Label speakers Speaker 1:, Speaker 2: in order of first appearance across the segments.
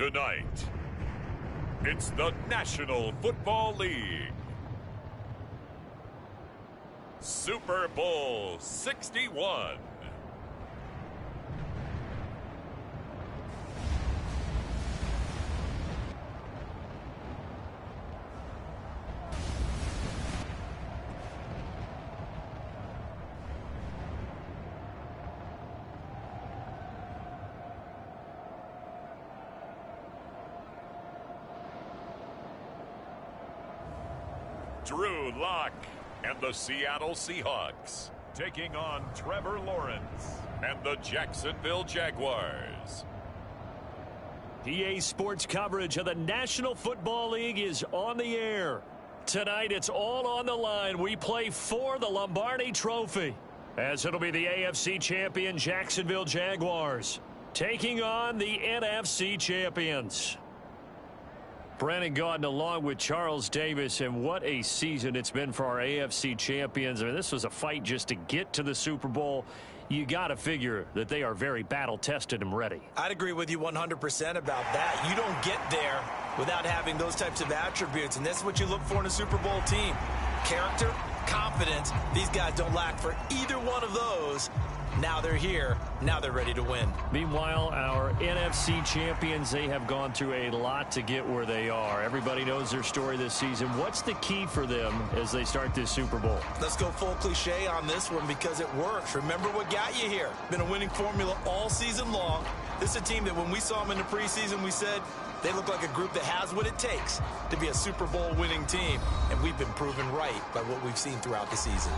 Speaker 1: Tonight, it's the National Football League. Super Bowl 61. Drew Lock and the Seattle Seahawks taking on Trevor Lawrence and the Jacksonville Jaguars.
Speaker 2: EA Sports coverage of the National Football League is on the air. Tonight, it's all on the line. We play for the Lombardi Trophy, as it'll be the AFC champion Jacksonville Jaguars taking on the NFC champions. Brandon Gaudin along with Charles Davis, and what a season it's been for our AFC champions. I mean, this was a fight just to get to the Super Bowl. You got to figure that they are very battle-tested and ready.
Speaker 3: I'd agree with you 100% about that. You don't get there without having those types of attributes, and that's what you look for in a Super Bowl team. Character, confidence. These guys don't lack for either one of those. Now they're here. Now they're ready to win.
Speaker 2: Meanwhile, our NFC champions, they have gone through a lot to get where they are. Everybody knows their story this season. What's the key for them as they start this Super Bowl?
Speaker 3: Let's go full cliche on this one because it works. Remember what got you here. Been a winning formula all season long. This is a team that when we saw them in the preseason, we said they look like a group that has what it takes to be a Super Bowl winning team. And we've been proven right by what we've seen throughout the season.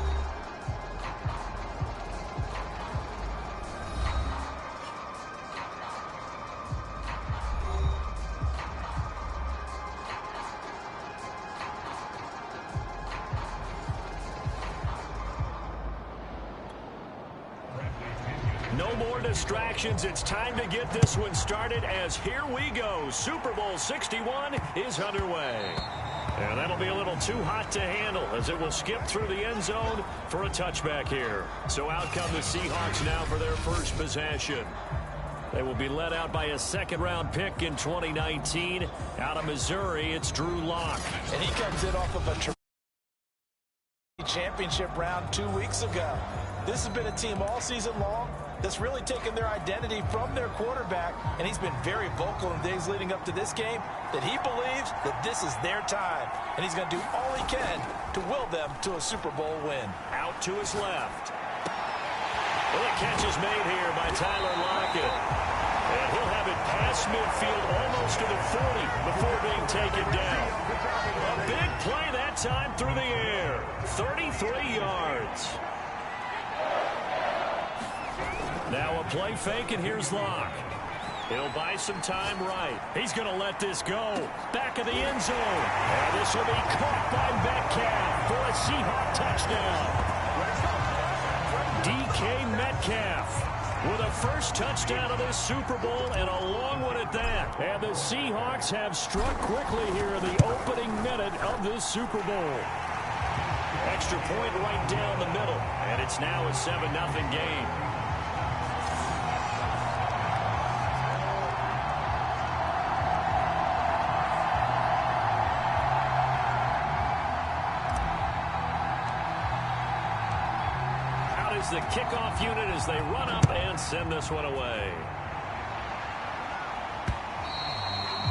Speaker 2: No more distractions. It's time to get this one started as here we go. Super Bowl 61 is underway. And that'll be a little too hot to handle as it will skip through the end zone for a touchback here. So out come the Seahawks now for their first possession. They will be led out by a second-round pick in 2019. Out of Missouri, it's Drew Lock.
Speaker 3: And he comes in off of a championship round 2 weeks ago. This has been a team all season long that's really taken their identity from their quarterback, and he's been very vocal in the days leading up to this game that he believes that this is their time, and he's going to do all he can to will them to a Super Bowl win.
Speaker 2: Out to his left. Well, the catch is made here by Tyler Lockett. And he'll have it past midfield almost to the 40 before being taken down. A big play that time through the air. 33 yards. Now a play fake, and here's Lock. He'll buy some time right. He's going to let this go. Back of the end zone. And this will be caught by Metcalf for a Seahawk touchdown. DK Metcalf with a first touchdown of this Super Bowl, and a long one at that. And the Seahawks have struck quickly here in the opening minute of this Super Bowl. Extra point right down the middle, and it's now a 7-0 game. The kickoff unit as they run up and send this one away.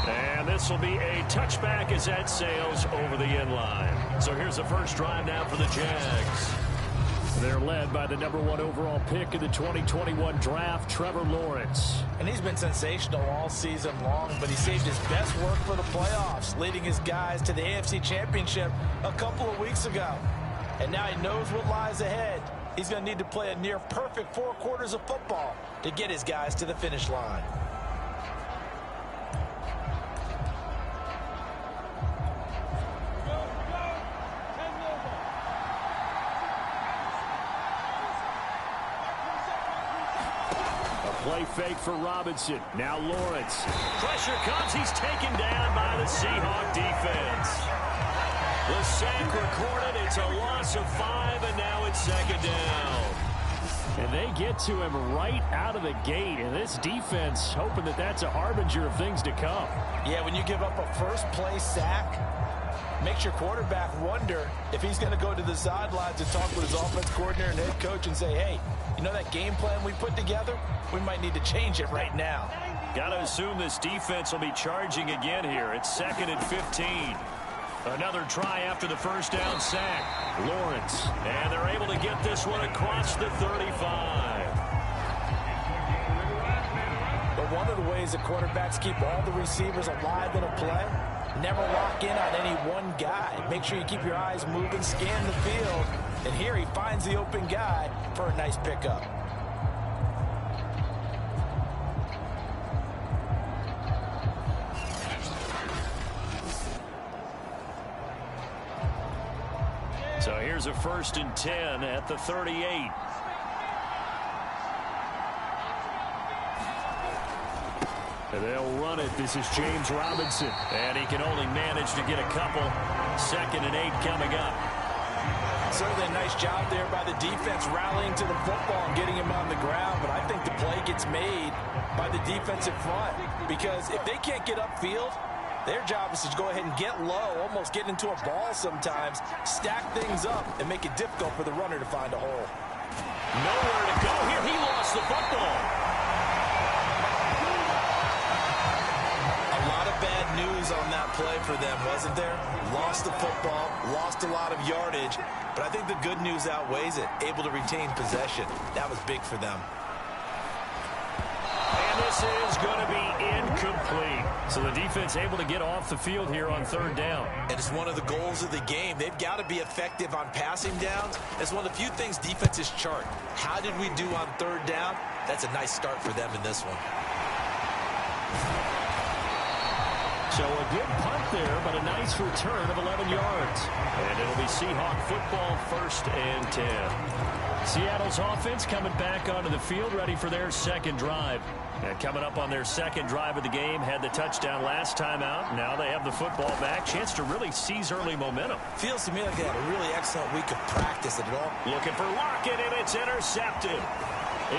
Speaker 2: And this will be a touchback as that sails over the end line. So here's the first drive now for the Jags. They're led by the #1 overall pick in the 2021 draft, Trevor Lawrence.
Speaker 3: And he's been sensational all season long, but he saved his best work for the playoffs, leading his guys to the AFC Championship a couple of weeks ago. And now he knows what lies ahead. He's going to need to play a near-perfect 4 quarters of football to get his guys to the finish line.
Speaker 2: A play fake for Robinson. Now Lawrence. Pressure comes. He's taken down by the Seahawk defense. The sack recorded. It's a loss of 5, and now it's second down. And they get to him right out of the gate. And this defense hoping that that's a harbinger of things to come.
Speaker 3: Yeah, when you give up a first-play sack, makes your quarterback wonder if he's going to go to the sidelines and talk with his offense coordinator and head coach and say, hey, you know that game plan we put together? We might need to change it right now.
Speaker 2: Got to assume this defense will be charging again here. It's 2nd and 15. Another try after the first down sack. Lawrence. And they're able to get this one across the 35.
Speaker 3: But one of the ways that quarterbacks keep all the receivers alive in a play, never lock in on any one guy. Make sure you keep your eyes moving, scan the field. And here he finds the open guy for a nice pickup.
Speaker 2: So here's a 1st and 10 at the 38. And they'll run it. This is James Robinson. And he can only manage to get a couple. 2nd and 8 coming up.
Speaker 3: Certainly a nice job there by the defense rallying to the football and getting him on the ground. But I think the play gets made by the defensive front. Because if they can't get upfield, their job is to go ahead and get low, almost get into a ball sometimes, stack things up, and make it difficult for the runner to find a hole.
Speaker 2: Nowhere to go here. He lost the football.
Speaker 3: A lot of bad news on that play for them, wasn't there? Lost the football, lost a lot of yardage, but I think the good news outweighs it. Able to retain possession. That was big for them.
Speaker 2: And this is going to be incomplete. So the defense able to get off the field here on 3rd down.
Speaker 3: And it's one of the goals of the game. They've got to be effective on passing downs. It's one of the few things defenses chart. How did we do on 3rd down? That's a nice start for them in this one.
Speaker 2: So a good punt there, but a nice return of 11 yards. And it'll be Seahawk football, 1st and 10. Seattle's offense coming back onto the field, ready for their 2nd drive. And coming up on their 2nd drive of the game, had the touchdown last time out. Now they have the football back. Chance to really seize early momentum.
Speaker 3: Feels to me like they had a really excellent week of practice at it all.
Speaker 2: Looking for Lockett, and it's intercepted.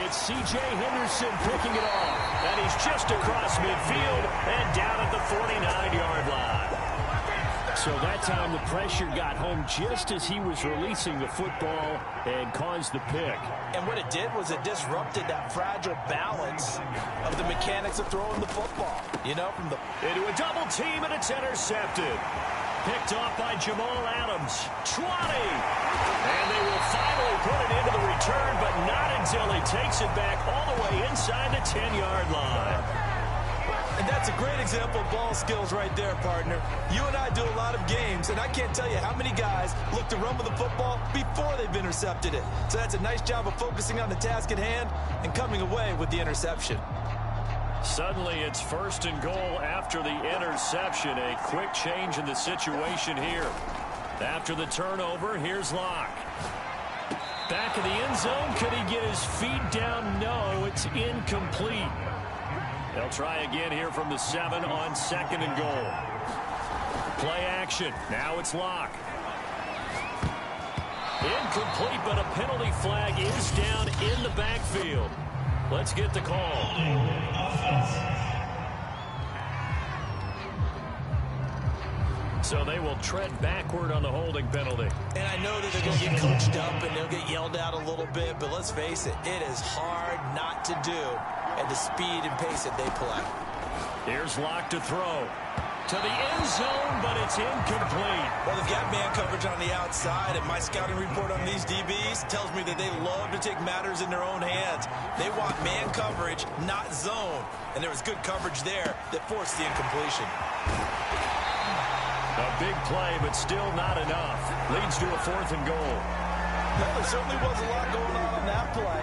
Speaker 2: It's C.J. Henderson picking it off. And he's just across midfield and down at the 49-yard line. So that time the pressure got home just as he was releasing the football and caused the pick.
Speaker 3: And what it did was it disrupted that fragile balance of the mechanics of throwing the football. You know, from the
Speaker 2: into a double team, and it's intercepted. Picked off by Jamal Adams. 20. And they will finally put it into the return, but not until he takes it back all the way inside the 10-yard line.
Speaker 3: And that's a great example of ball skills right there, partner. You and I do a lot of games, and I can't tell you how many guys look to run with the football before they've intercepted it. So that's a nice job of focusing on the task at hand and coming away with the interception.
Speaker 2: Suddenly it's 1st and goal after the interception. A quick change in the situation here. After the turnover, here's Locke. Back of the end zone. Could he get his feet down? No, it's incomplete. They'll try again here from the 7 on 2nd and goal. Play action. Now it's Locke. Incomplete, but a penalty flag is down in the backfield. Let's get the call. So they will tread backward on the holding penalty.
Speaker 3: And I know that they're going to get coached up and they'll get yelled at a little bit, but let's face it, it is hard not to do at the speed and pace that they play.
Speaker 2: Here's Locke to throw. To the end zone, but it's incomplete.
Speaker 3: Well, they've got man coverage on the outside, and my scouting report on these DBs tells me that they love to take matters in their own hands. They want man coverage, not zone. And there was good coverage there that forced the incompletion.
Speaker 2: A big play, but still not enough. Leads to a 4th and goal.
Speaker 3: Well, there certainly was a lot going on that play.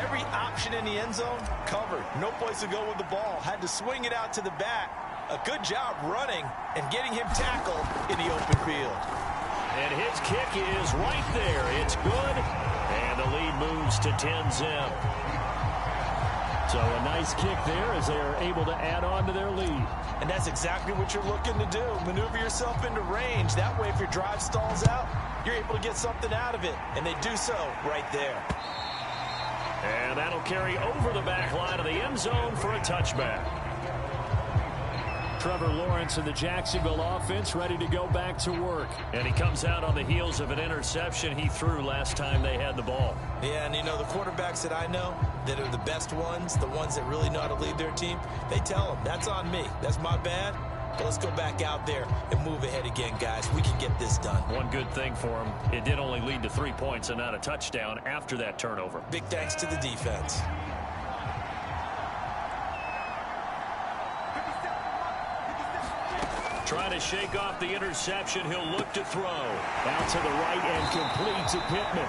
Speaker 3: Every option in the end zone covered. No place to go with the ball. Had to swing it out to the back. A good job running and getting him tackled in the open field.
Speaker 2: And his kick is right there. It's good. And the lead moves to 10-zip. So a nice kick there as they are able to add on to their lead.
Speaker 3: And that's exactly what you're looking to do. Maneuver yourself into range. That way, if your drive stalls out, you're able to get something out of it. And they do so right there.
Speaker 2: And that'll carry over the back line of the end zone for a touchback. Trevor Lawrence and the Jacksonville offense ready to go back to work. And he comes out on the heels of an interception he threw last time they had the ball.
Speaker 3: Yeah, and you know, the quarterbacks that I know that are the best ones, the ones that really know how to lead their team, they tell them, that's on me. That's my bad. But let's go back out there and move ahead again, guys. We can get this done.
Speaker 2: One good thing for him, it did only lead to 3 points and not a touchdown after that turnover.
Speaker 3: Big thanks to the defense.
Speaker 2: Trying to shake off the interception. He'll look to throw. Out to the right and complete to Pittman.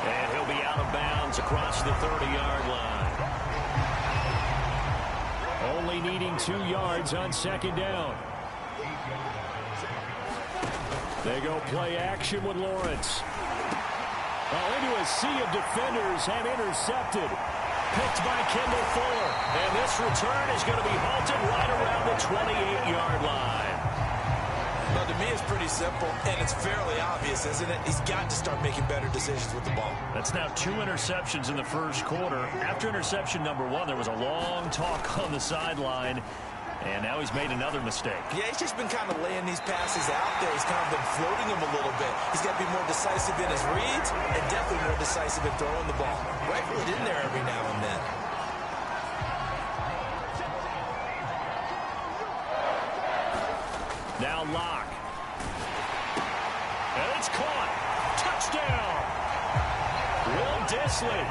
Speaker 2: And he'll be out of bounds across the 30-yard line. Only needing 2 yards on second down. They go play action with Lawrence. Into a sea of defenders and intercepted. Picked by Kendall Fuller. And this return is going to be halted right around the 28-yard line.
Speaker 3: Well, to me, it's pretty simple, and it's fairly obvious, isn't it? He's got to start making better decisions with the ball. That's
Speaker 2: now 2 interceptions in the first quarter. After interception number 1, there was a long talk on the sideline, and now he's made another mistake.
Speaker 3: Yeah, he's just been kind of laying these passes out there. He's kind of been floating them a little bit. He's got to be more decisive in his reads and definitely more decisive in throwing the ball. Rifle it in there every now and then.
Speaker 2: Now Locke. And it's caught. Touchdown. Will Dissly.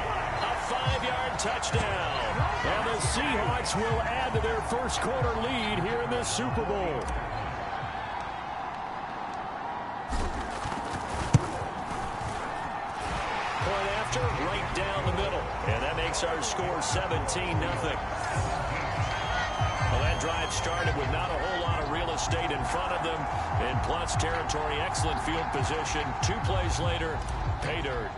Speaker 2: A 5-yard touchdown. And the Seahawks will add to their first quarter lead here in this Super Bowl. Point after, right down the middle. And that makes our score 17-0. Well, that drive started with not a whole lot of real estate in front of them. In plus territory, excellent field position. 2 plays later, pay dirt.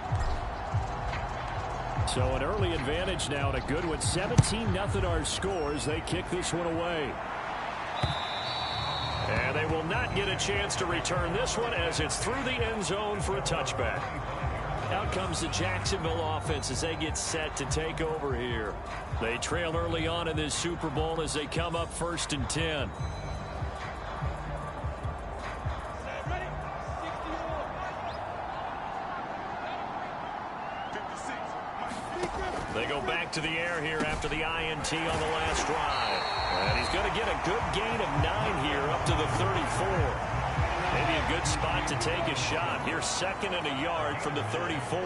Speaker 2: So an early advantage now and a good one. 17-0 our scores. They kick this one away. And they will not get a chance to return this one as it's through the end zone for a touchback. Out comes the Jacksonville offense as they get set to take over here. They trail early on in this Super Bowl as they come up 1st and 10. They go back to the air here after the INT on the last drive. And he's going to get a good gain of 9 here up to the 34. Maybe a good spot to take a shot. Here's 2nd and a yard from the 34.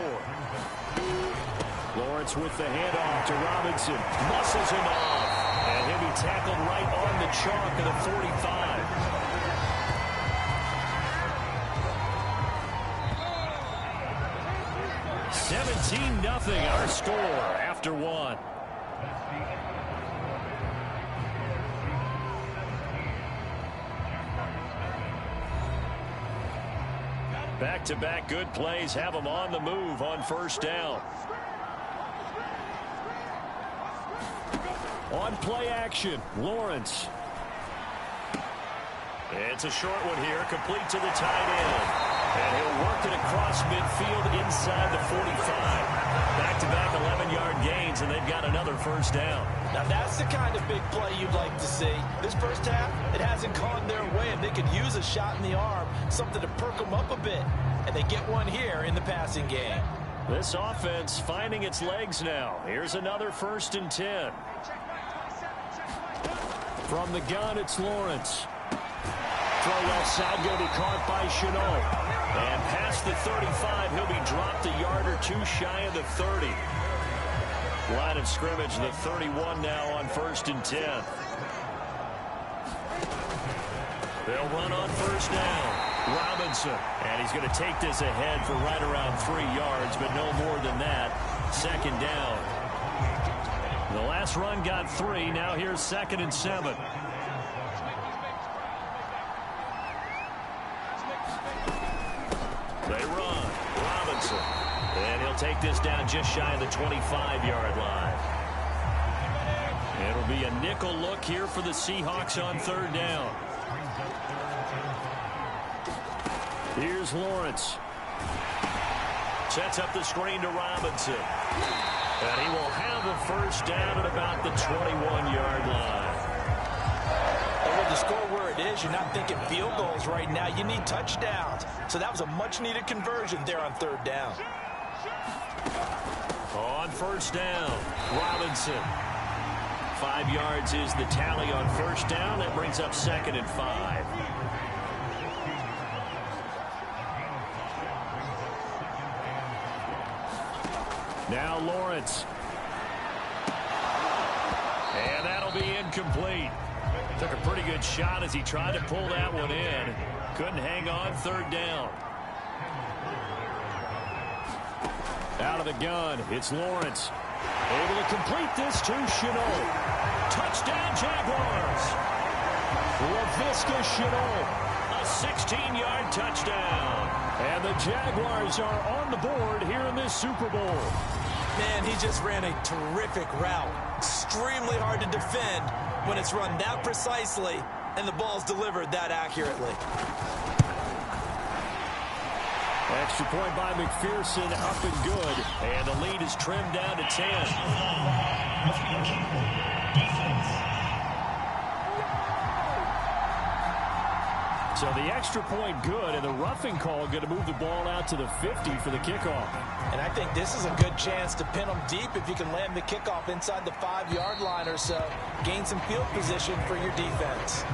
Speaker 2: Lawrence with the handoff to Robinson. Muscles him off. And he'll be tackled right on the chalk of the 45. (17-0) our score after 1. Back-to-back good plays have them on the move on 1st down. On play action, Lawrence. It's a short one here, complete to the tight end. And he'll work it across midfield inside the 45. Back-to-back 11-yard gains, and they've got another 1st down.
Speaker 3: Now that's the kind of big play you'd like to see. This first half, it hasn't gone their way, and they could use a shot in the arm, something to perk them up a bit. And they get one here in the passing game.
Speaker 2: This offense finding its legs now. Here's another 1st and 10. From the gun, it's Lawrence. Throw left side, going to be caught by Chenault. And past the 35, he'll be dropped a yard or 2 shy of the 30. Line of scrimmage, the 31 now on 1st and 10. They'll run on 1st down. Robinson. And he's going to take this ahead for right around 3 yards, but no more than that. 2nd down. The last run got 3. Now here's 2nd and 7. They run. Robinson. And he'll take this down just shy of the 25-yard line. It'll be a nickel look here for the Seahawks on 3rd down. Here's Lawrence. Sets up the screen to Robinson. And he will have have a first down at about the 21-yard line.
Speaker 3: And with the score where it is, you're not thinking field goals right now. You need touchdowns. So that was a much-needed conversion there on third down.
Speaker 2: On first down, Robinson. 5 yards is the tally on first down. That brings up 2nd and 5. Now Lawrence. And that'll be incomplete. Took a pretty good shot as he tried to pull that one in. Couldn't hang on, third down. Out of the gun, it's Lawrence. Able to complete this to Chenault. Touchdown, Jaguars. LaVisca Chenault, a 16-yard touchdown. And the Jaguars are on the board here in this Super Bowl.
Speaker 3: Man, he just ran a terrific route. Extremely hard to defend when it's run that precisely and the ball's delivered that accurately.
Speaker 2: Extra point by McPherson, up and good. And the lead is trimmed down to 10. So the extra point good, and the roughing call going to move the ball out to the 50 for the kickoff.
Speaker 3: And I think this is a good chance to pin them deep if you can land the kickoff inside the 5-yard line or so. Gain some field position for your defense.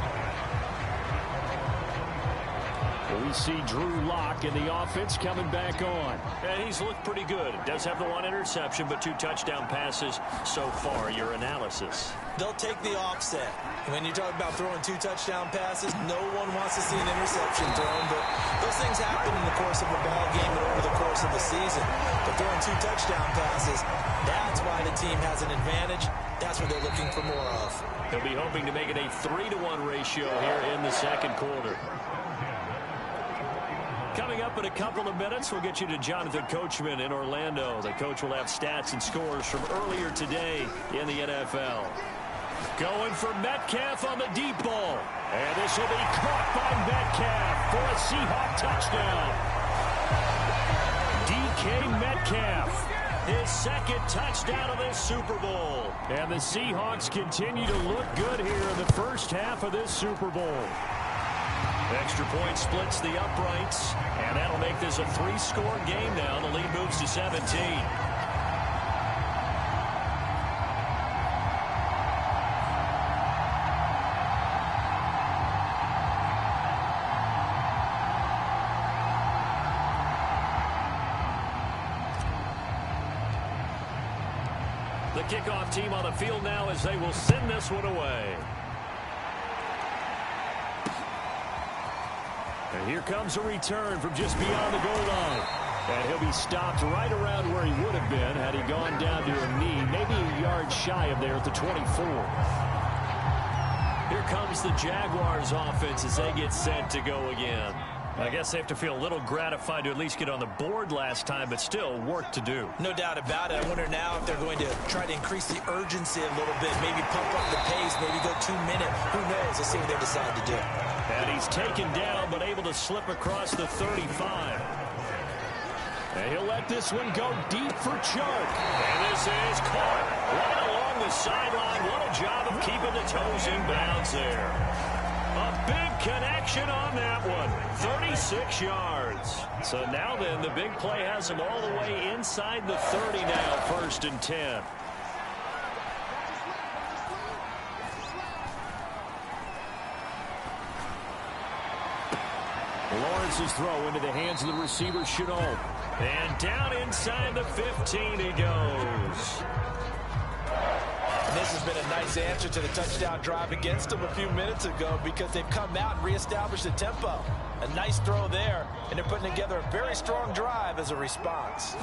Speaker 2: We see Drew Lock in the offense coming back on. And he's looked pretty good. Does have the 1 interception, but 2 touchdown passes so far. Your analysis.
Speaker 3: They'll take the offset. When you talk about throwing 2 touchdown passes, no one wants to see an interception thrown, but those things happen in the course of a ball game and over the course of the season. But throwing 2 touchdown passes, that's why the team has an advantage. That's what they're looking for more of.
Speaker 2: They'll be hoping to make it a 3-to-1 ratio here in the second quarter. Coming up in a couple of minutes, we'll get you to Jonathan Coachman in Orlando. The coach will have stats and scores from earlier today in the NFL. Going for Metcalf on the deep ball. And this will be caught by Metcalf for a Seahawk touchdown. DK Metcalf, his 2nd touchdown of this Super Bowl. And the Seahawks continue to look good here in the first half of this Super Bowl. Extra point splits the uprights, and that'll make this a 3-score game now. The lead moves to 17. The kickoff team on the field now as they will send this one away. And here comes a return from just beyond the goal line. And he'll be stopped right around where he would have been had he gone down to a knee, maybe a yard shy of there at the 24. Here comes the Jaguars offense as they get set to go again. I guess they have to feel a little gratified to at least get on the board last time, but still work to do.
Speaker 3: No doubt about it. I wonder now if they're going to try to increase the urgency a little bit, maybe pump up the pace, maybe go 2-minute. Who knows? Let's see what they decide to do.
Speaker 2: And he's taken down, but able to slip across the 35. And he'll let this one go deep for Chark. And this is caught right along the sideline. What a job of keeping the toes in bounds there. A big connection on that one. 36 yards. So now then, the big play has him all the way inside the 30 now, 1st and 10. Lawrence's throw into the hands of the receiver, Chenault. And down inside the 15 he goes.
Speaker 3: This has been a nice answer to the touchdown drive against them a few minutes ago because they've come out and reestablished the tempo. A nice throw there, and they're putting together a very strong drive as a response.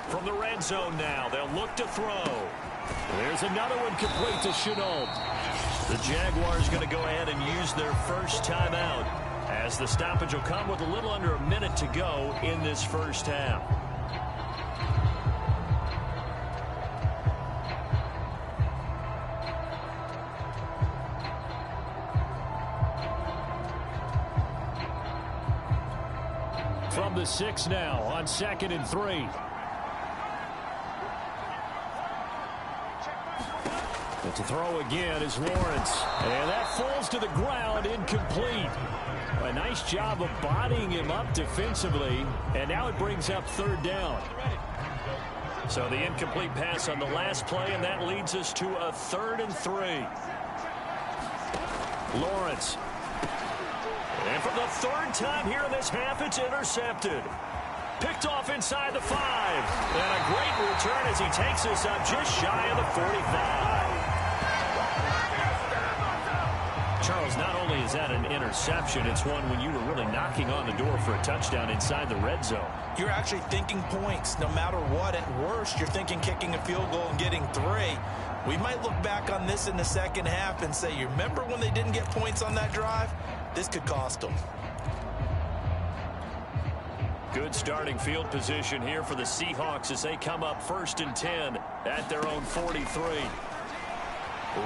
Speaker 2: From the red zone now, they'll look to throw. There's another one complete to Chenault. The Jaguars going to go ahead and use their first timeout as the stoppage will come with a little under a minute to go in this first half. From the 6 now on 2nd and 3. But to throw again is Lawrence. And that falls to the ground, incomplete. A nice job of bodying him up defensively. And now it brings up third down. So the incomplete pass on the last play, and that leads us to a 3rd and 3. Lawrence. And for the 3rd time here in this half, it's intercepted. Picked off inside the 5. And a great return as he takes us up just shy of the 45. Charles, not only is that an interception, it's one when you were really knocking on the door for a touchdown inside the red zone.
Speaker 3: You're actually thinking points. No matter what, at worst, you're thinking kicking a field goal and getting 3. We might look back on this in the second half and say, you remember when they didn't get points on that drive? This could cost them.
Speaker 2: Good starting field position here for the Seahawks as they come up 1st and 10 at their own 43.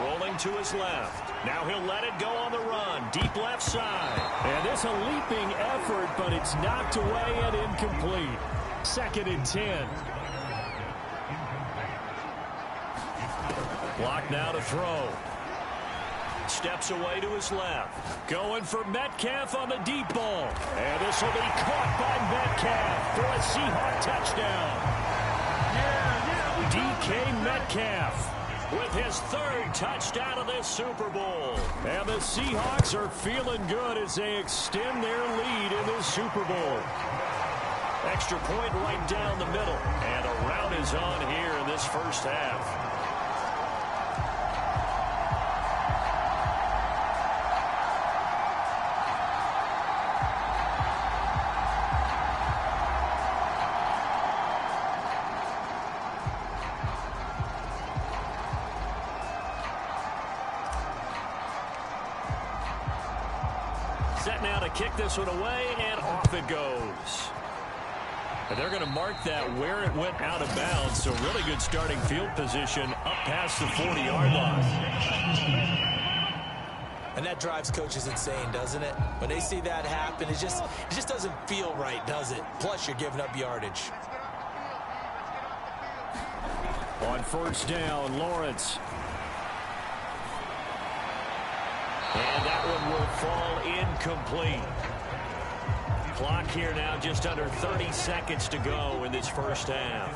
Speaker 2: Rolling to his left. Now he'll let it go on the run. Deep left side. And it's a leaping effort, but it's knocked away and incomplete. 2nd and 10. Block now to throw. Steps away to his left. Going for Metcalf on the deep ball. And this will be caught by Metcalf for a Seahawk touchdown. DK Metcalf with his 3rd touchdown of this Super Bowl. And the Seahawks are feeling good as they extend their lead in this Super Bowl. Extra point right down the middle. And a rout is on here in this first half. Set now to kick this one away, and off it goes. And they're going to mark that where it went out of bounds, so really good starting field position up past the 40-yard line.
Speaker 3: And that drives coaches insane, doesn't it? When they see that happen, it just doesn't feel right, does it? Plus, you're giving up yardage.
Speaker 2: On 1st down, Lawrence. And that one will fall incomplete. Clock here now, just under 30 seconds to go in this first half.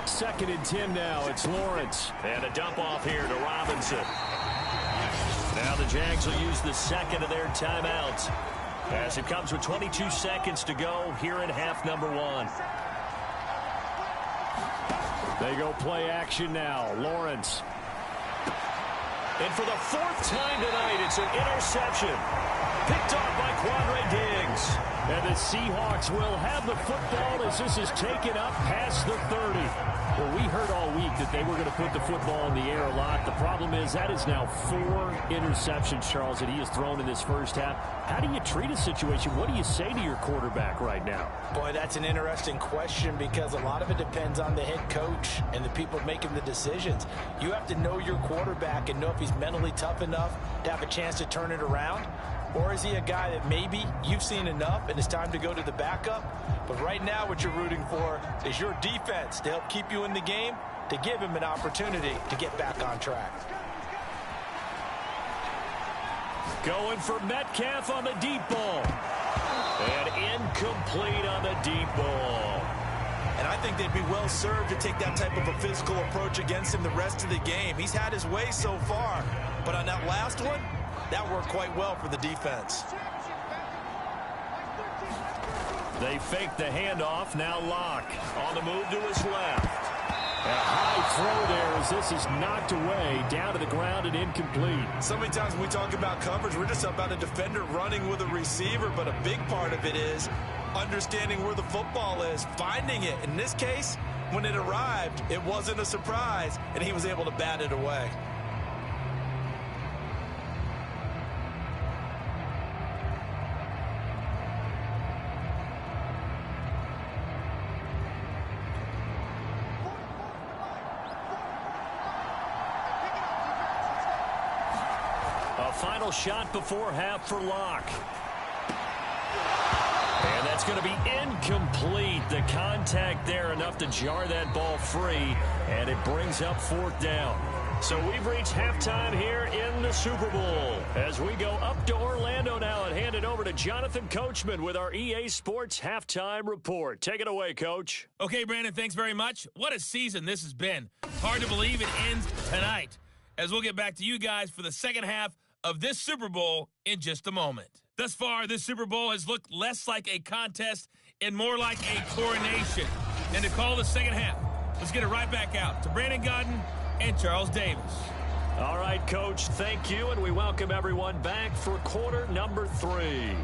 Speaker 2: 2nd and 10 now. It's Lawrence. And a dump off here to Robinson. Now the Jags will use the 2nd of their timeouts as it comes with 22 seconds to go here in half number 1. They go play action now. Lawrence. And for the 4th time tonight, it's an interception. Picked off by Quandre Diggs. And the Seahawks will have the football as this is taken up past the 30. Well, we heard all week that they were going to put the football in the air a lot. The problem is that is now 4 interceptions, Charles, that he has thrown in this first half. How do you treat a situation? What do you say to your quarterback right now?
Speaker 3: Boy, that's an interesting question because a lot of it depends on the head coach and the people making the decisions. You have to know your quarterback and know if he's mentally tough enough to have a chance to turn it around. Or is he a guy that maybe you've seen enough and it's time to go to the backup? But right now what you're rooting for is your defense to help keep you in the game, to give him an opportunity to get back on track.
Speaker 2: Going for Metcalf on the deep ball. And incomplete on the deep ball.
Speaker 3: And I think they'd be well served to take that type of a physical approach against him the rest of the game. He's had his way so far. But on that last one, that worked quite well for the defense.
Speaker 2: They fake the handoff. Now Locke on the move to his left. A high throw there as this is knocked away down to the ground and incomplete.
Speaker 3: So many times when we talk about coverage, we're just about a defender running with a receiver, but a big part of it is understanding where the football is, finding it. In this case, when it arrived, it wasn't a surprise, and he was able to bat it away. A final shot before half for Locke. And that
Speaker 2: That's going to be incomplete. The contact there enough to jar that ball free, and it brings up 4th down. So we've reached halftime here in the Super Bowl as we go up to Orlando now and hand it over to Jonathan Coachman with our EA Sports Halftime Report. Take it away, Coach.
Speaker 4: Okay, Brandon, thanks very much. What a season this has been. Hard to believe it ends tonight, as we'll get back to you guys for the second half of this Super Bowl in just a moment. Thus far, this Super Bowl has looked less like a contest and more like a coronation. And to call the second half, let's get it right back out to Brandon Godden and Charles Davis.
Speaker 2: All right, Coach, thank you, and we welcome everyone back for quarter number 3.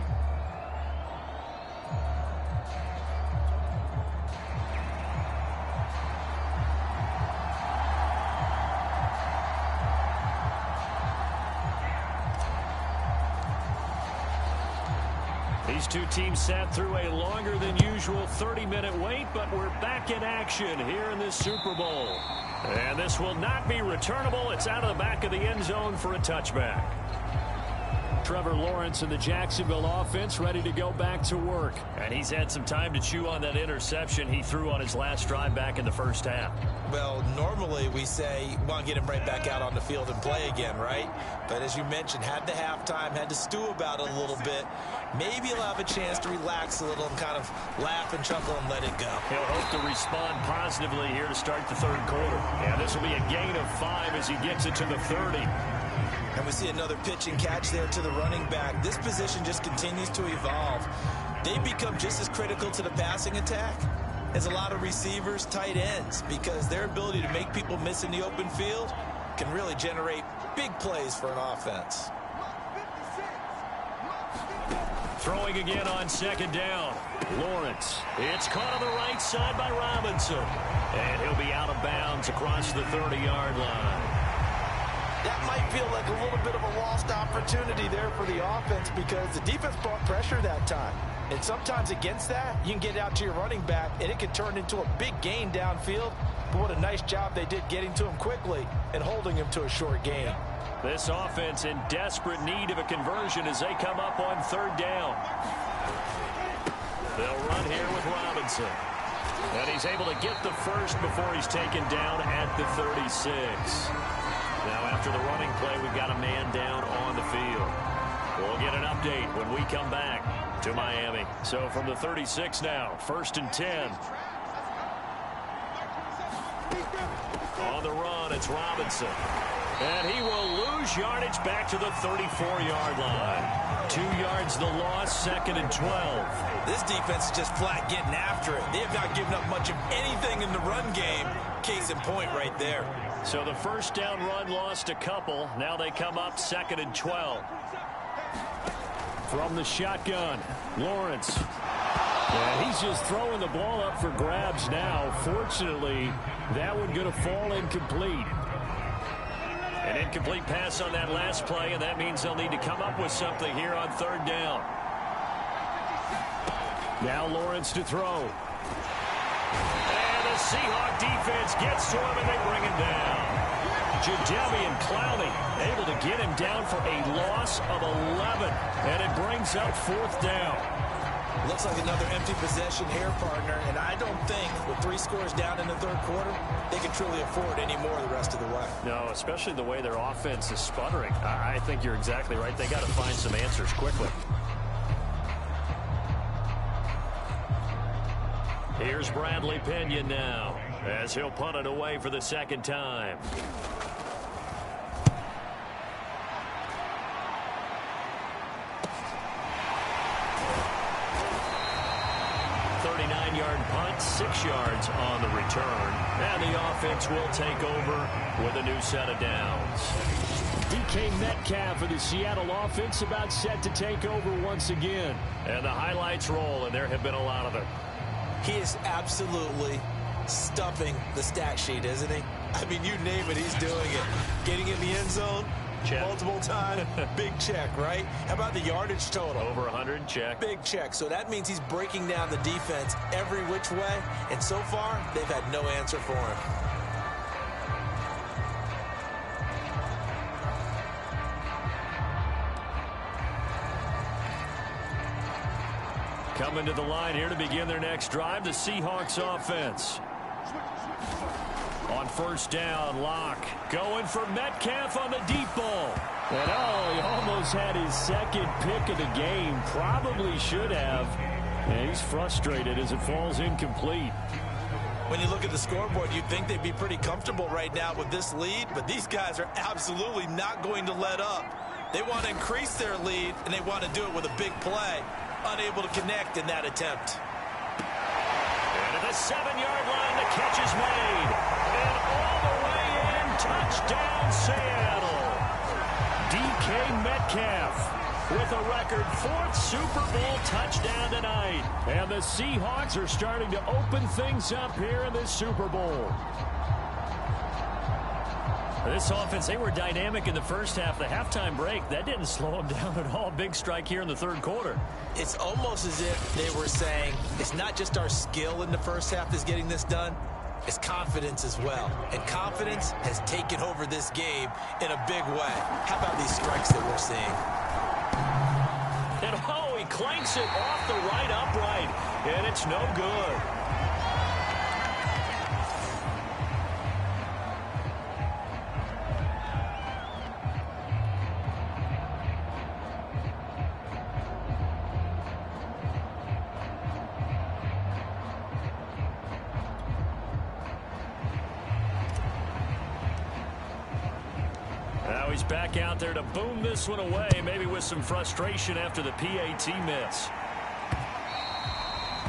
Speaker 2: These two teams sat through a longer than usual 30-minute wait, but we're back in action here in this Super Bowl. And this will not be returnable. It's out of the back of the end zone for a touchback. Trevor Lawrence and the Jacksonville offense ready to go back to work. And he's had some time to chew on that interception he threw on his last drive back in the first half.
Speaker 3: Well, normally we say, well, get him right back out on the field and play again, right? But as you mentioned, had the halftime, had to stew about it a little bit. Maybe he'll have a chance to relax a little and kind of laugh and chuckle and let it go.
Speaker 2: He'll hope to respond positively here to start the third quarter. And this will be a gain of 5 as he gets it to the 30.
Speaker 3: And we see another pitch and catch there to the running back. This position just continues to evolve. They become just as critical to the passing attack as a lot of receivers, tight ends, because their ability to make people miss in the open field can really generate big plays for an offense.
Speaker 2: Throwing again on second down. Lawrence. It's caught on the right side by Robinson. And he'll be out of bounds across the 30-yard line.
Speaker 3: That might feel like a little bit of a lost opportunity there for the offense because the defense brought pressure that time. And sometimes against that, you can get out to your running back, and it can turn into a big gain downfield. But what a nice job they did getting to him quickly and holding him to a short gain.
Speaker 2: This offense in desperate need of a conversion as they come up on third down. They'll run here with Robinson. And he's able to get the first before he's taken down at the 36. Now after the running play, we've got a man down on the field. We'll get an update when we come back to Miami. So from the 36 now, 1st and 10. On the run, it's Robinson. And he will lose yardage back to the 34-yard line. 2 yards the loss, 2nd and 12.
Speaker 3: This defense is just flat getting after it. They have not given up much of anything in the run game. Case in point right there.
Speaker 2: So the first down run lost a couple. Now they come up 2nd and 12. From the shotgun, Lawrence. And he's just throwing the ball up for grabs now. Fortunately, that one going to fall incomplete. An incomplete pass on that last play, and that means they'll need to come up with something here on third down. Now Lawrence to throw. And the Seahawks defense gets to him, and they bring him down. Jadeveon Clowney able to get him down for a loss of 11, and it brings up 4th down.
Speaker 3: Looks like another empty possession here, partner, and I don't think with 3 scores down in the third quarter, they can truly afford any more the rest of the way.
Speaker 2: No, especially the way their offense is sputtering. I think you're exactly right. They got to find some answers quickly. Here's Bradley Pinion now as he'll punt it away for the second time. 39-yard punt, 6 yards on the return. And the offense will take over with a new set of downs. DK Metcalf for the Seattle offense about set to take over once again. And the highlights roll, and there have been a lot of them.
Speaker 3: He is absolutely stuffing the stat sheet, isn't he? I mean, you name it, he's doing it. Getting in the end zone
Speaker 2: check.
Speaker 3: Multiple times, big check, right? How about the yardage total?
Speaker 2: Over 100, check.
Speaker 3: Big check. So that means he's breaking down the defense every which way. And so far, they've had no answer for him.
Speaker 2: Coming to the line here to begin their next drive, the Seahawks offense. On first down, Locke going for Metcalf on the deep ball. And he almost had his second pick of the game. Probably should have. And he's frustrated as it falls incomplete.
Speaker 3: When you look at the scoreboard, you'd think they'd be pretty comfortable right now with this lead, but these guys are absolutely not going to let up. They want to increase their lead, and they want to do it with a big play. Unable to connect in that attempt.
Speaker 2: And at the 7-yard line, the catch is made. And all the way in, touchdown Seattle. DK Metcalf with a record 4th Super Bowl touchdown tonight. And the Seahawks are starting to open things up here in this Super Bowl. This offense, they were dynamic in the first half. The halftime break, that didn't slow them down at all. Big strike here in the third quarter.
Speaker 3: It's almost as if they were saying, it's not just our skill in the first half that's getting this done, it's confidence as well. And confidence has taken over this game in a big way. How about these strikes that we're seeing?
Speaker 2: And he clanks it off the right upright, and it's no good. Now he's back out there to boom this one away, maybe with some frustration after the PAT miss.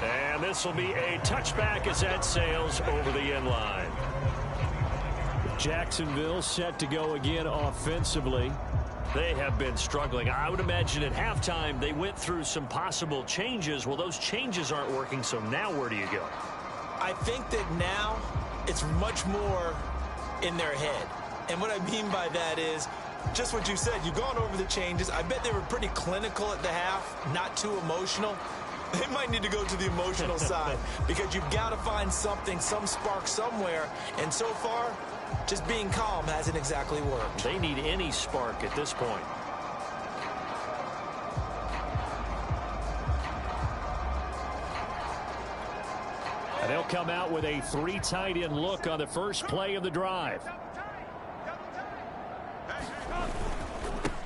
Speaker 2: And this will be a touchback as that sails over the end line. Jacksonville set to go again offensively. They have been struggling. I would imagine at halftime they went through some possible changes. Well, those changes aren't working, so now where do you go?
Speaker 3: I think that now it's much more in their head. And what I mean by that is just what you said. You've gone over the changes. I bet they were pretty clinical at the half, not too emotional. They might need to go to the emotional side because you've got to find something, some spark somewhere. And so far, just being calm hasn't exactly worked.
Speaker 2: They need any spark at this point. And they'll come out with a 3 tight end look on the first play of the drive.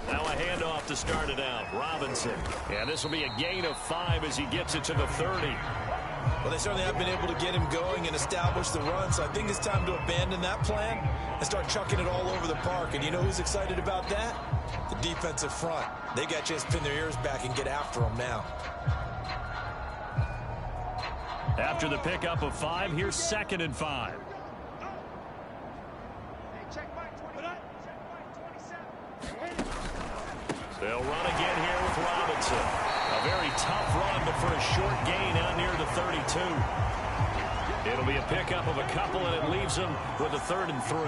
Speaker 2: Now a handoff to start it out. Robinson. And this will be a gain of 5 as he gets it to the 30.
Speaker 3: Well, they certainly have been able to get him going and establish the run, so I think it's time to abandon that plan and start chucking it all over the park. And you know who's excited about that? The defensive front. They got a chance to pin their ears back and get after him now.
Speaker 2: After the pickup of 5, here's 2nd and 5. They'll run again here with Robinson. A very tough run, but for a short gain out near the 32. It'll be a pickup of a couple, and it leaves them with a 3rd and 3.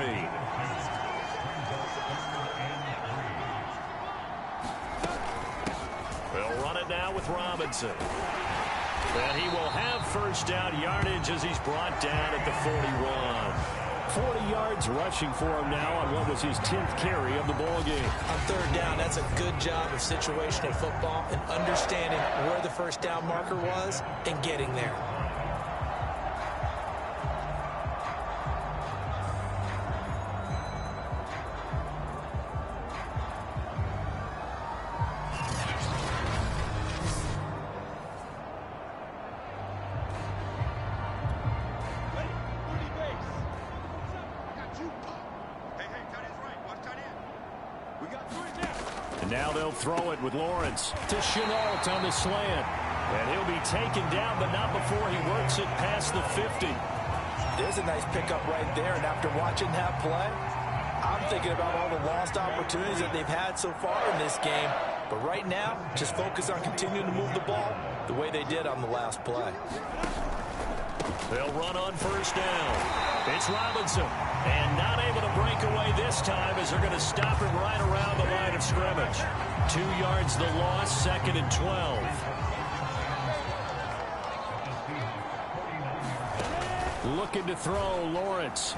Speaker 2: They'll run it now with Robinson. And he will have first down yardage as he's brought down at the 41. 40 yards rushing for him now on what was his 10th carry of the ball game.
Speaker 3: On 3rd down, that's a good job of situational football and understanding where the first down marker was and getting there.
Speaker 2: Now they'll throw it with Lawrence to Chenault on the slant. And he'll be taken down, but not before he works it past the 50.
Speaker 3: There's a nice pickup right there, and after watching that play, I'm thinking about all the lost opportunities that they've had so far in this game. But right now, just focus on continuing to move the ball the way they did on the last play.
Speaker 2: They'll run on first down. It's Robinson. And not able to break away this time as they're going to stop him right around the line of scrimmage. 2 yards the loss, 2nd and 12. Looking to throw, Lawrence.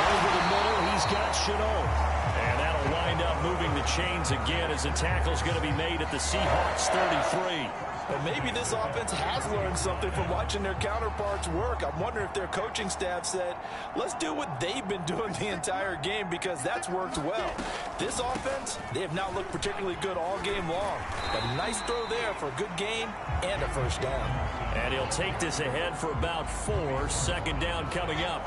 Speaker 2: Over the middle, he's got Chenault. And that'll wind up moving the chains again as the tackle's going to be made at the Seahawks 33.
Speaker 3: But maybe this offense has learned something from watching their counterparts work. I'm wondering if their coaching staff said, let's do what they've been doing the entire game, because that's worked well. This offense, they have not looked particularly good all game long. But a nice throw there for a good gain and a first down.
Speaker 2: And he'll take this ahead for about 4. Second down coming up.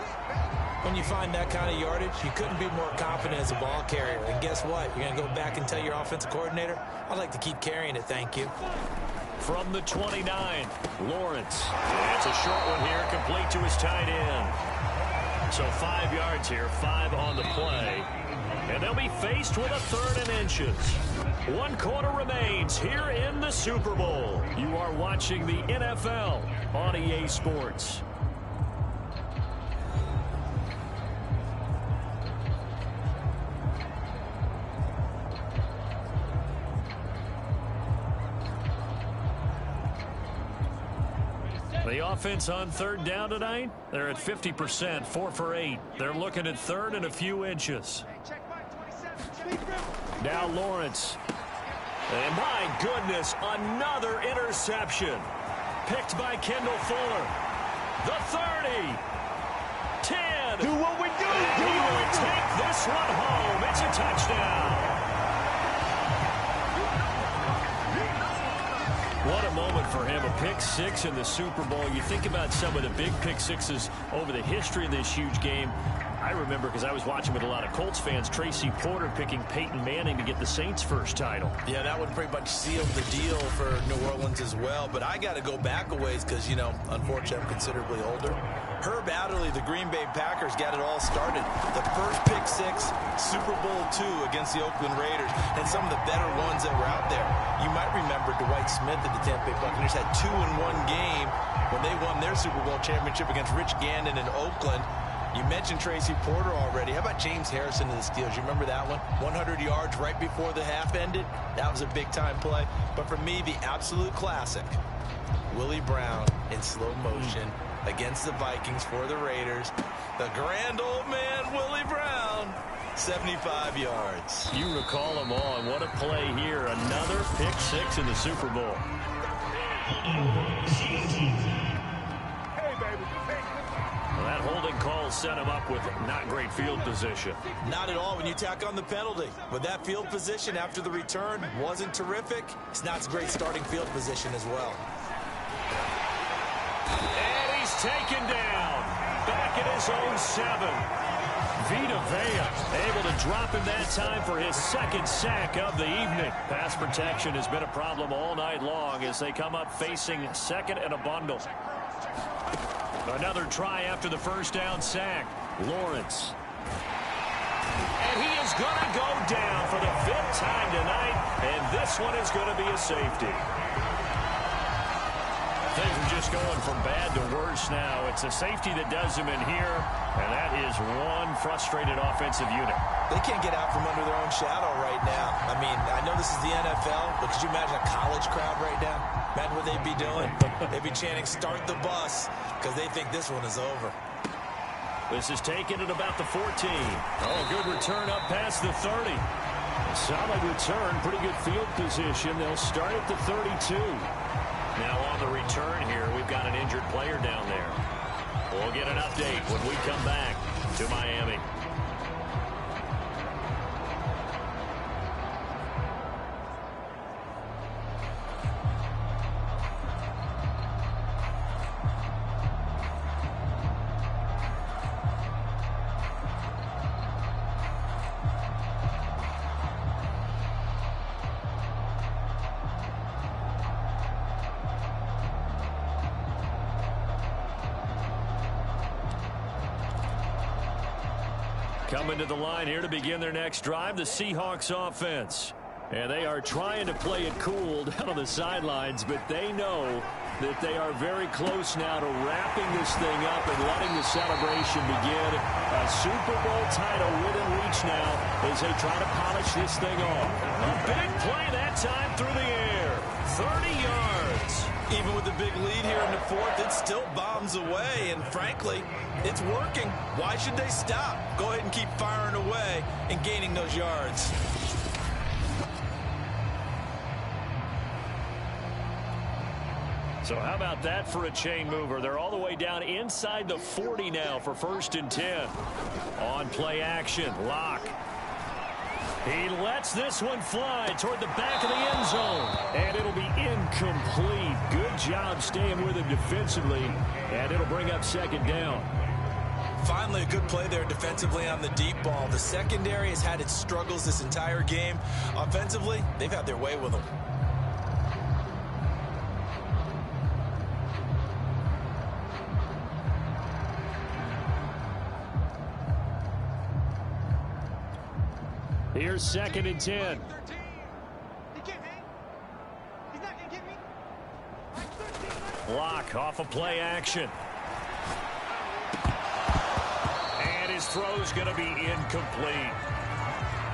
Speaker 3: When you find that kind of yardage, you couldn't be more confident as a ball carrier. And guess what? You're going to go back and tell your offensive coordinator, I'd like to keep carrying it, thank you.
Speaker 2: From the 29, Lawrence. It's a short one here, complete to his tight end. So 5 yards here, 5 on the play. And they'll be faced with a 3rd and inches. 1 quarter remains here in the Super Bowl. You are watching the NFL on EA Sports. The offense on 3rd down tonight, they're at 50%, 4 for 8. They're looking at 3rd and a few inches. Now Lawrence. And my goodness, another interception. Picked by Kendall Fuller. The 30. 10.
Speaker 5: Do what we do.
Speaker 2: And he will take this one home. It's a touchdown. What a moment for him, a pick 6 in the Super Bowl. You think about some of the big pick 6s over the history of this huge game. I remember, because I was watching with a lot of Colts fans, Tracy Porter picking Peyton Manning to get the Saints' first title.
Speaker 3: Yeah, that one pretty much sealed the deal for New Orleans as well. But I got to go back a ways because, you know, unfortunately I'm considerably older. Herb Adderley, the Green Bay Packers, got it all started. The first pick 6, Super Bowl II against the Oakland Raiders, and some of the better ones that were out there. You might remember Dwight Smith at the Tampa Bay Buccaneers had 2 in one game when they won their Super Bowl championship against Rich Gannon in Oakland. You mentioned Tracy Porter already. How about James Harrison to the Steelers? You remember that one? 100 yards right before the half ended. That was a big-time play. But for me, the absolute classic, Willie Brown in slow motion against the Vikings for the Raiders. The grand old man, Willie Brown, 75 yards.
Speaker 2: You recall them all, and what a play here. Another pick 6 in the Super Bowl. Well, that holding call set him up with not great field position.
Speaker 3: Not at all when you tack on the penalty. But that field position after the return wasn't terrific. It's not a great starting field position as well.
Speaker 2: And he's taken down. Back at his own 7. Vita Vea able to drop him that time for his 2nd sack of the evening. Pass protection has been a problem all night long as they come up facing 2nd and a bundle. Another try after the first down sack. Lawrence. And he is going to go down for the 5th time tonight, and this one is going to be a safety. Things are just going from bad to worse now. It's a safety that does him in here, and that is one frustrated offensive unit.
Speaker 3: They can't get out from under their own shadow right now. I mean, I know this is the NFL, but could you imagine a college crowd right now? Imagine what they'd be doing. They'd be chanting, start the bus, because they think this one is over.
Speaker 2: This is taken at about the 14. Oh, good return up past the 30. Solid return, pretty good field position. They'll start at the 32. Now on the return here, we've got an injured player down there. We'll get an update when we come back to Miami. Coming to the line here to begin their next drive, the Seahawks offense. And they are trying to play it cool down on the sidelines, but they know that they are very close now to wrapping this thing up and letting the celebration begin. A Super Bowl title within reach now as they try to polish this thing off. A big play that time through the air. 30 yards.
Speaker 3: Even with the big lead here in the fourth, it still bombs away, and frankly, it's working. Why should they stop? Go ahead and keep firing away and gaining those yards.
Speaker 2: So how about that for a chain mover? They're all the way down inside the 40 now for 1st and 10. On play action, Locke. He lets this one fly toward the back of the end zone. And it'll be incomplete. Good job staying with him defensively. And it'll bring up 2nd down.
Speaker 3: Finally, a good play there defensively on the deep ball. The secondary has had its struggles this entire game. Offensively, they've had their way with them.
Speaker 2: Here's 2nd and 10. Locke off of play action. And his throw's going to be incomplete.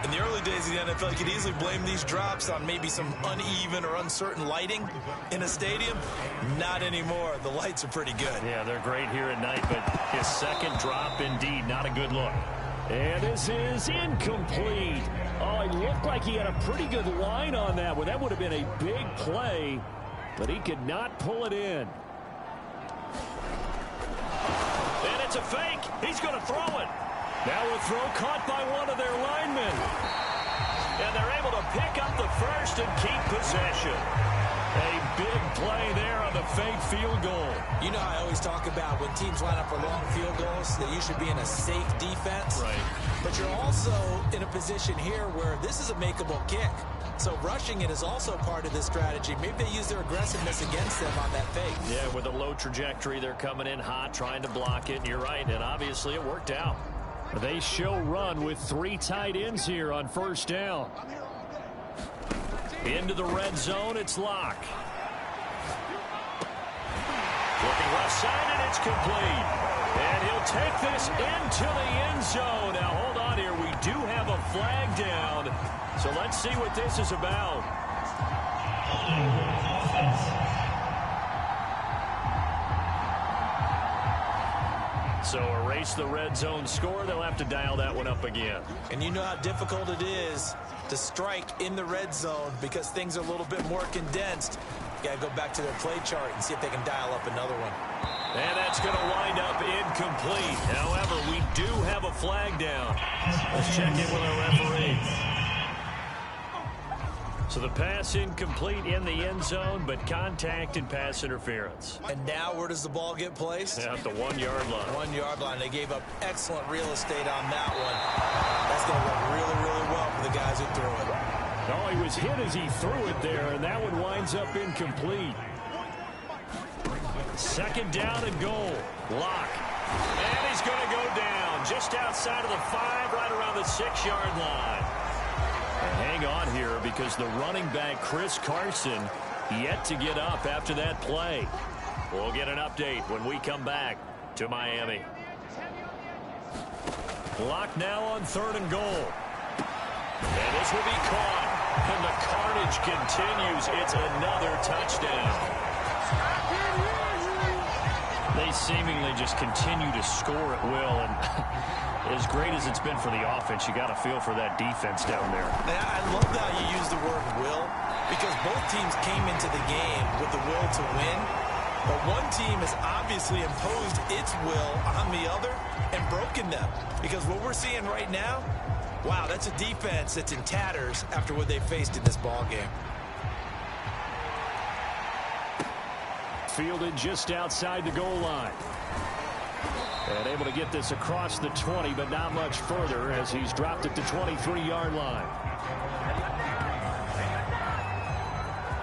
Speaker 3: In the early days of the NFL, you could easily blame these drops on maybe some uneven or uncertain lighting in a stadium. Not anymore. The lights are pretty good.
Speaker 2: Yeah, they're great here at night, but his second drop, indeed, not a good look. And this is incomplete. Oh, it looked like he had a pretty good line on that one. That would have been a big play, but he could not pull it in. And it's a fake. He's going to throw it. Now a throw caught by one of their linemen. And they're able to pick up the first and keep possession. A big play there on the fake field goal.
Speaker 3: You know, I always talk about when teams line up for long field goals that you should be in a safe defense.
Speaker 2: Right.
Speaker 3: But you're also in a position here where this is a makeable kick. So rushing it is also part of this strategy. Maybe they use their aggressiveness against them on that fake.
Speaker 2: Yeah, with a low trajectory, they're coming in hot, trying to block it. And you're right, and obviously it worked out. They show run with 3 tight ends here on 1st down. Into the red zone, it's Locke. Looking left side, and it's complete. And he'll take this into the end zone. Now, hold on here. We do have a flag down. So let's see what this is about. So erase the red zone score. They'll have to dial that one up again.
Speaker 3: And you know how difficult it is to strike in the red zone because things are a little bit more condensed. You got to go back to their play chart and see if they can dial up another one.
Speaker 2: And that's going to wind up incomplete. However, we do have a flag down. Let's check in with our referee. So the pass incomplete in the end zone, but contact and pass interference.
Speaker 3: And now where does the ball get placed?
Speaker 2: At the 1-yard line.
Speaker 3: 1-yard line. They gave up excellent real estate on that one. That's going to work really, really well for the guys who threw it.
Speaker 2: Oh, he was hit as he threw it there, and that one winds up incomplete. 2nd down and goal. Locke. And he's going to go down just outside of the 5, right around the 6-yard line. And hang on here because the running back, Chris Carson, yet to get up after that play. We'll get an update when we come back to Miami. Locke now on 3rd and goal. And this will be caught. And the carnage continues. It's another touchdown. They seemingly just continue to score at will. And as great as it's been for the offense, you got to feel for that defense down there.
Speaker 3: I love how you use the word will because both teams came into the game with the will to win. But one team has obviously imposed its will on the other and broken them. Because what we're seeing right now, wow, that's a defense that's in tatters after what they faced in this ball game.
Speaker 2: Fielded just outside the goal line. And able to get this across the 20, but not much further as he's dropped it to 23-yard line.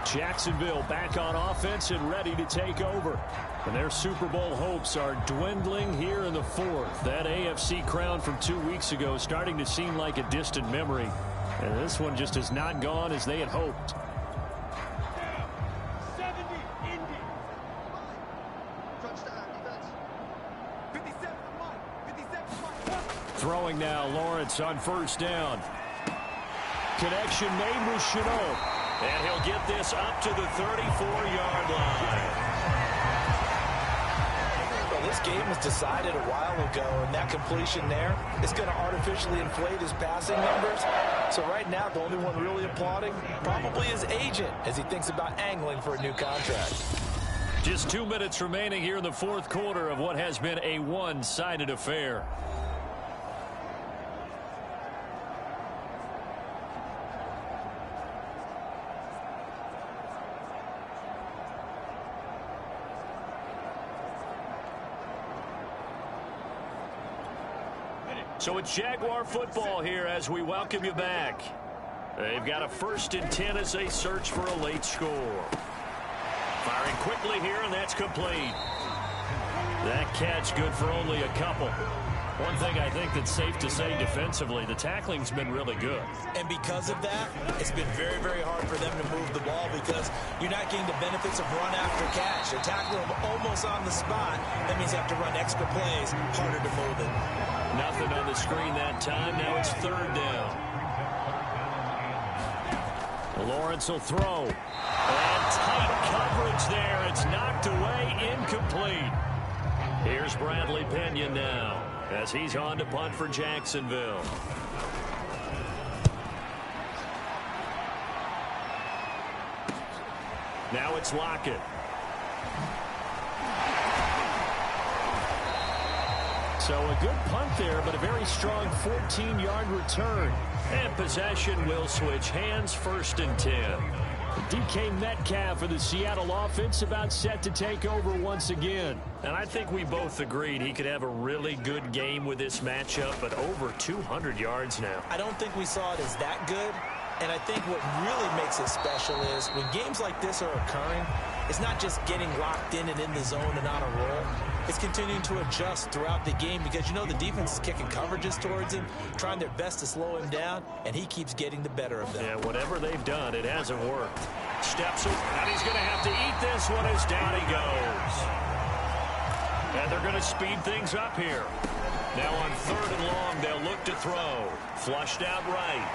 Speaker 2: Jacksonville back on offense and ready to take over. And their Super Bowl hopes are dwindling here in the 4th. That AFC crown from 2 weeks ago starting to seem like a distant memory. And this one just has not gone as they had hoped. Throwing now, Lawrence on 1st down. Connection made with Chenault. And he'll get this up to the 34-yard line.
Speaker 3: Well, this game was decided a while ago, and that completion there is going to artificially inflate his passing numbers. So right now, the only one really applauding probably his agent as he thinks about angling for a new contract.
Speaker 2: Just 2 minutes remaining here in the fourth quarter of what has been a one-sided affair. So it's Jaguar football here as we welcome you back. They've got a 1st and 10 as they search for a late score. Firing quickly here, and that's complete. That catch good for only a couple. One thing I think that's safe to say defensively, the tackling's been really good.
Speaker 3: And because of that, it's been very, very hard for them to move the ball because you're not getting the benefits of run after catch. They're tackling them almost on the spot. That means you have to run extra plays, harder to move it.
Speaker 2: Nothing on the screen that time. Now it's 3rd down. Lawrence will throw. And tight coverage there. It's knocked away, incomplete. Here's Bradley Pinion now as he's on to punt for Jacksonville. Now it's Lockett. So a good punt there, but a very strong 14-yard return. And possession will switch hands, 1st and 10. DK Metcalf for the Seattle offense about set to take over once again. And I think we both agreed he could have a really good game with this matchup, but over 200 yards now.
Speaker 3: I don't think we saw it as that good. And I think what really makes it special is when games like this are occurring, it's not just getting locked in and in the zone and on a roll. It's continuing to adjust throughout the game because, you know, the defense is kicking coverages towards him, trying their best to slow him down, and he keeps getting the better of them.
Speaker 2: Yeah, whatever they've done, it hasn't worked. Steps up, and he's going to have to eat this one as down he goes. And they're going to speed things up here. Now on 3rd and long, they'll look to throw. Flushed out right.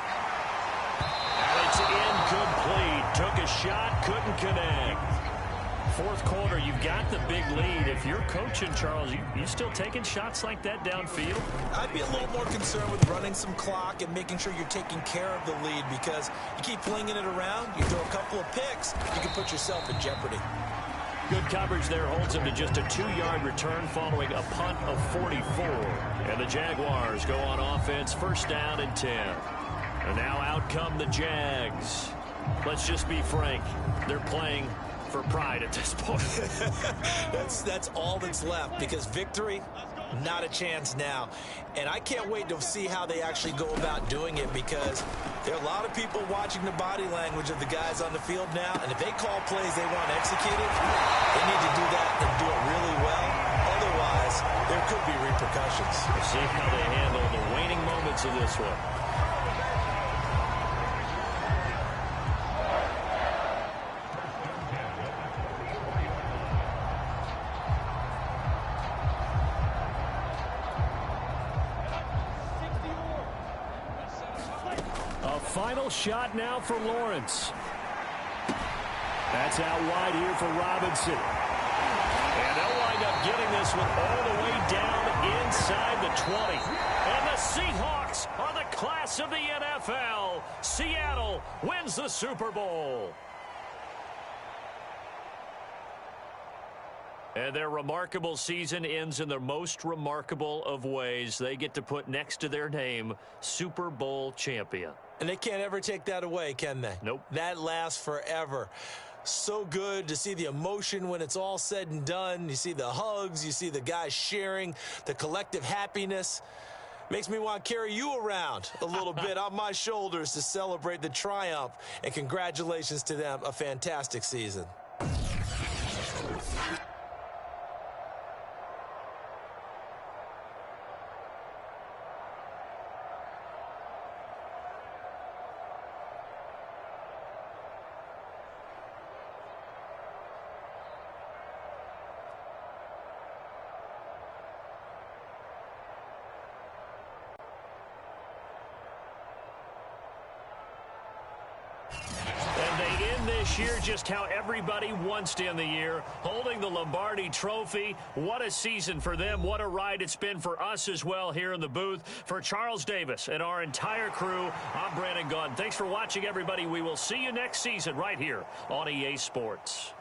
Speaker 2: And it's incomplete. Took a shot, couldn't connect. Fourth quarter, you've got the big lead. If you're coaching, Charles, you still taking shots like that downfield?
Speaker 3: I'd be a little more concerned with running some clock and making sure you're taking care of the lead because you keep flinging it around, you throw a couple of picks, you can put yourself in jeopardy.
Speaker 2: Good coverage there holds him to just a 2-yard return following a punt of 44. And the Jaguars go on offense, 1st down and 10. And now out come the Jags. Let's just be frank. They're playing for pride at this point.
Speaker 3: That's all that's left because victory, not a chance now. And I can't wait to see how they actually go about doing it because there are a lot of people watching the body language of the guys on the field now. And if they call plays they want executed, they need to do that and do it really well. Otherwise, there could be repercussions.
Speaker 2: We'll see how they handle the waning moments of this one. Final shot now for Lawrence. That's out wide here for Robinson. And they'll wind up getting this one all the way down inside the 20. And the Seahawks are the class of the NFL. Seattle wins the Super Bowl. And their remarkable season ends in the most remarkable of ways. They get to put next to their name, Super Bowl champion.
Speaker 3: And they can't ever take that away, can they?
Speaker 2: Nope.
Speaker 3: That lasts forever. So good to see the emotion when it's all said and done. You see the hugs. You see the guys sharing, the collective happiness. Makes me want to carry you around a little bit on my shoulders to celebrate the triumph. And congratulations to them. A fantastic season.
Speaker 2: this year just how everybody wants to end the year, holding the Lombardi Trophy. What a season for them. What a ride it's been for us as well here in the booth. For Charles Davis and our entire crew, I'm Brandon Gaudin. Thanks for watching, everybody. We will see you next season right here on EA Sports.